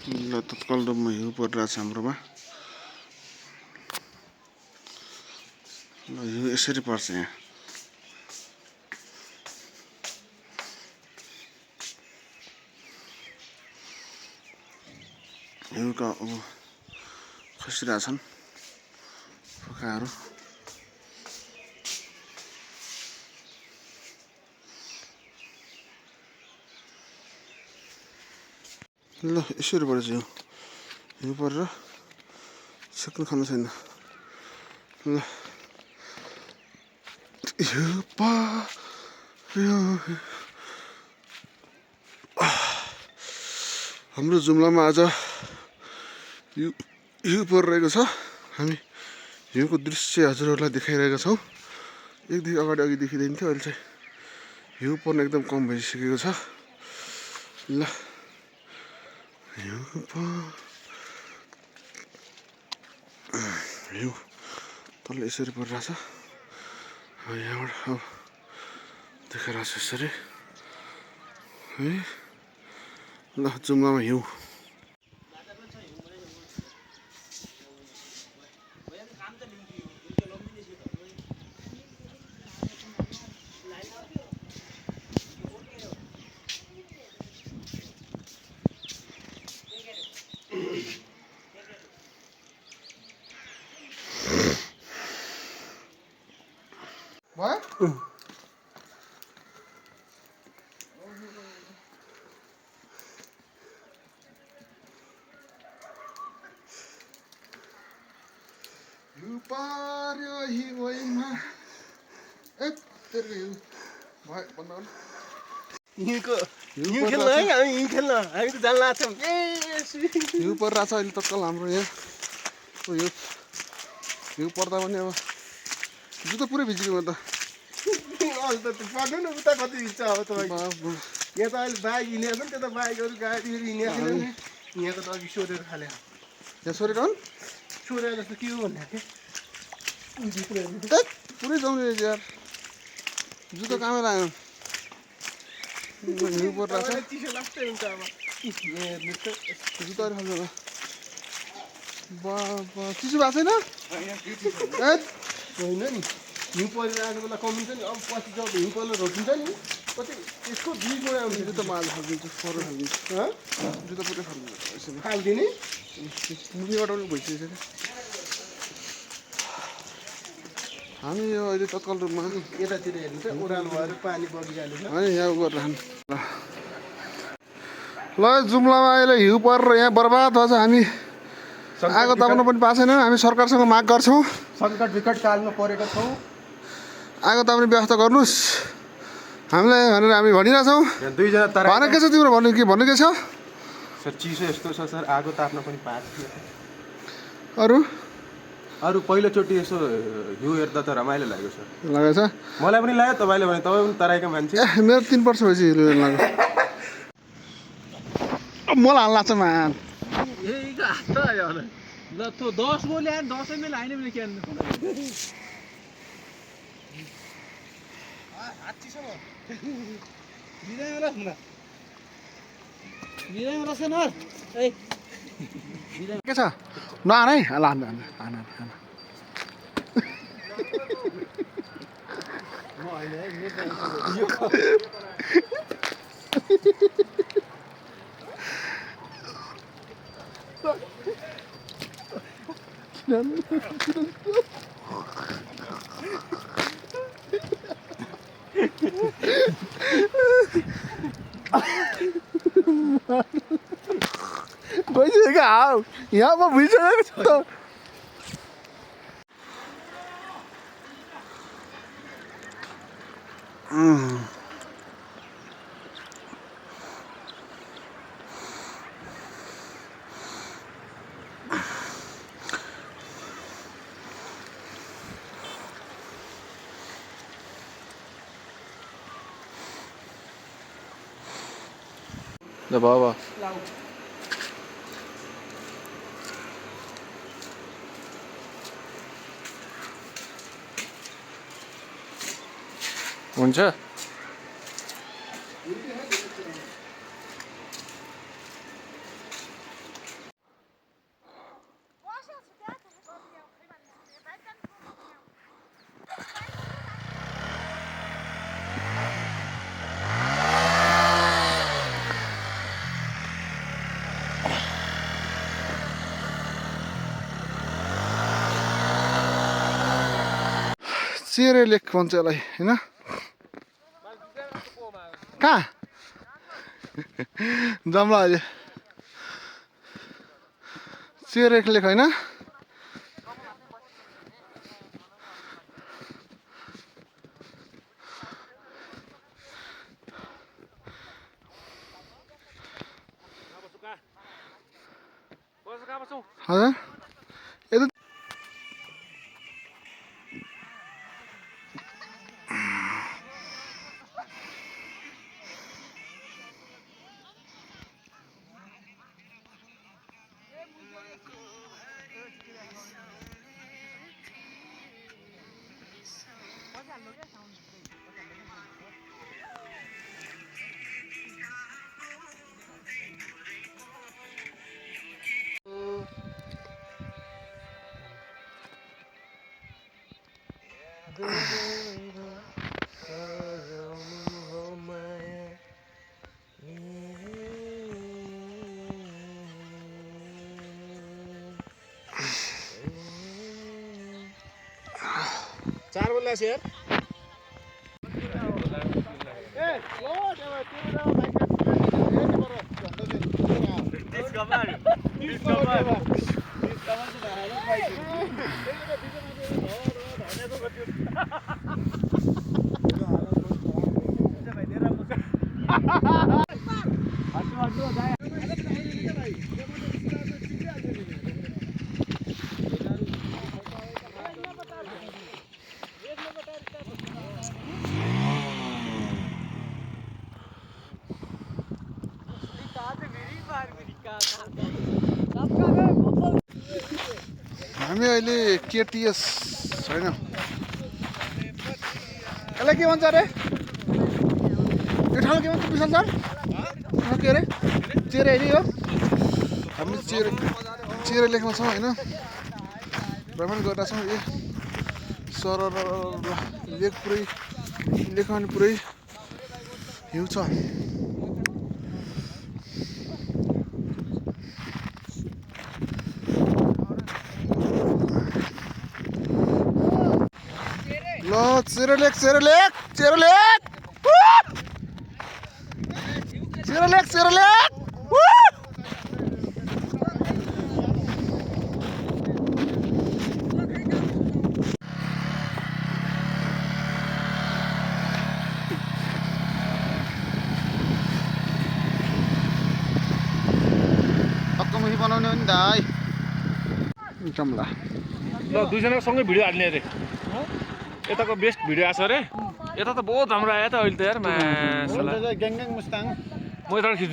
ल तत्काल रूपमा हिउँ परिरहेछ हाम्रोमा। ल हिउँ यसरी पर्छ यहाँ। हिउँका अब खसिरहेछन् फोकाहरू। ल यसरी परेछ हिउँ। हिउँ परेर सेक्नु खानु छैन। ल हिउँ पर्यो। हाम्रो जुम्लामा आज हिउँ परिरहेको छ। हामी हिउँको दृश्य हजुरहरूलाई देखाइरहेका छौँ। एकदेखि अगाडि देखिँदैन थियो, अहिले चाहिँ हिउँ पर्न एकदम कम भइसकेको छ। ल हिउँ तल यसरी परिरहेछ। यहाँबाट अब देखाइरहेछ यसरी है। ल जुम्लामा हिउँ। हिउँ पर्यो हिउँमा यत्रो हिउँ भयो बन्द गर्नु। हिउँ खेल्न है, हामी हिउँ खेल्न हामी त जान लाग्छौँ। हिउँ परिरहेछ अहिले तत्काल हाम्रो यहाँ। हिउँ पर्दा पनि अब जुत्ता पुरै भिजेको त। अन्त पढ्नु न उता कति इच्छा अब तपाईँको। यहाँ त अहिले बाइक हिँडेको छ नि, त्यता बाइकहरू गाडीहरू हिँडेको छैन नि। यहाँ त अघि सोधेर खाले यहाँ सोरेर सोधेर जस्तो के हो भन्दाखेरि पुरै जाउने यार, जुत्ता कामै लाग्यो। हिउँ परिरहेछ, चिसो लाग्छ हुन्छ अब जुत्ताहरू खान्छ। बाबा चिसो भएको छैन होइन नि। हिउँ परिरहेको बेला कमिन्छ नि। अब पछि जब हिउँ पहिला रोकिन्छ नि कति यसको 2 गुणा हुन्छ। जुत्ता माल फालिदिन्छु, फरो फालिदिन्छु। जुत्ता पुरै फालिदिन्छु फालिदिने मुखीबाट पनि भइसकेको छ। हामी यो अहिले तत्काल रूपमा यतातिर हेर्नु चाहिँ ओह्रालो भएर पानी बगिहाल्यो होइन यहाँ उ गरेर ल जुम्लामा अहिले हिउँ परेर यहाँ बर्बाद भएको छ। हामी आगो ताप्न पनि पाएको छैनौँ। हामी सरकारसँग माग गर्छौँ, सङ्कट विकट कालमा परेका छौँ। आगो ताप्ने व्यवस्था गर्नुहोस् हामीलाई भनेर हामी भनिरहेछौँ। दुईजना भन के छ तिम्रो, भन्नु के भन्नु के छ? सर चिसो यस्तो छ सर, आगो ताप्न पनि पाएको छैन। अरू पहिलोचोटि यसो हिउँ हेर्दा त रमाइलो लाग्यो सर। लागेको छ मलाई पनि लाग्यो, तपाईँले भने तपाईँ पनि तराईका मान्छे। मेरो 3 वर्ष भएपछि हिउँ हेर्नु लाग्यो। मलाई हाल्नु लाग्छ मान। ल तो 10 बोले यार, 10 में लाने में क्या के छ नआन है। ल गइसकेको हाउ यहाँ म भुइसकेको छु त। ल बाबा हुन्छ। चेरे लेक भन्छ यसलाई होइन कहाँ जम्ला अहिले चेरे लेक होइन हजुर यता चार बोल्ला शेयर हामी अहिले केटीएस होइन यसलाई के भन्छ अरे यो ठाउँ के भन्छ विशाल सर के अरे चेरे होइन यो हामी चेरे लेखमा छौँ होइन भ्रमण गरेका छौँ यो सर लेख पुरै लेखमा पनि पुरै हिउँ छ ल चेरे लेक पक्कमुखी बनाउने हो नि दाइ जम्ला ल दुईजनाको सँगै भिडियो हाल्ने अरे यताको बेस्ट भिडियो आएको छ अरे यता त बहुत राम्रो आयो त अहिले त यार मासला ग्याङ मुस्ताङ म यताबाट खिच्नु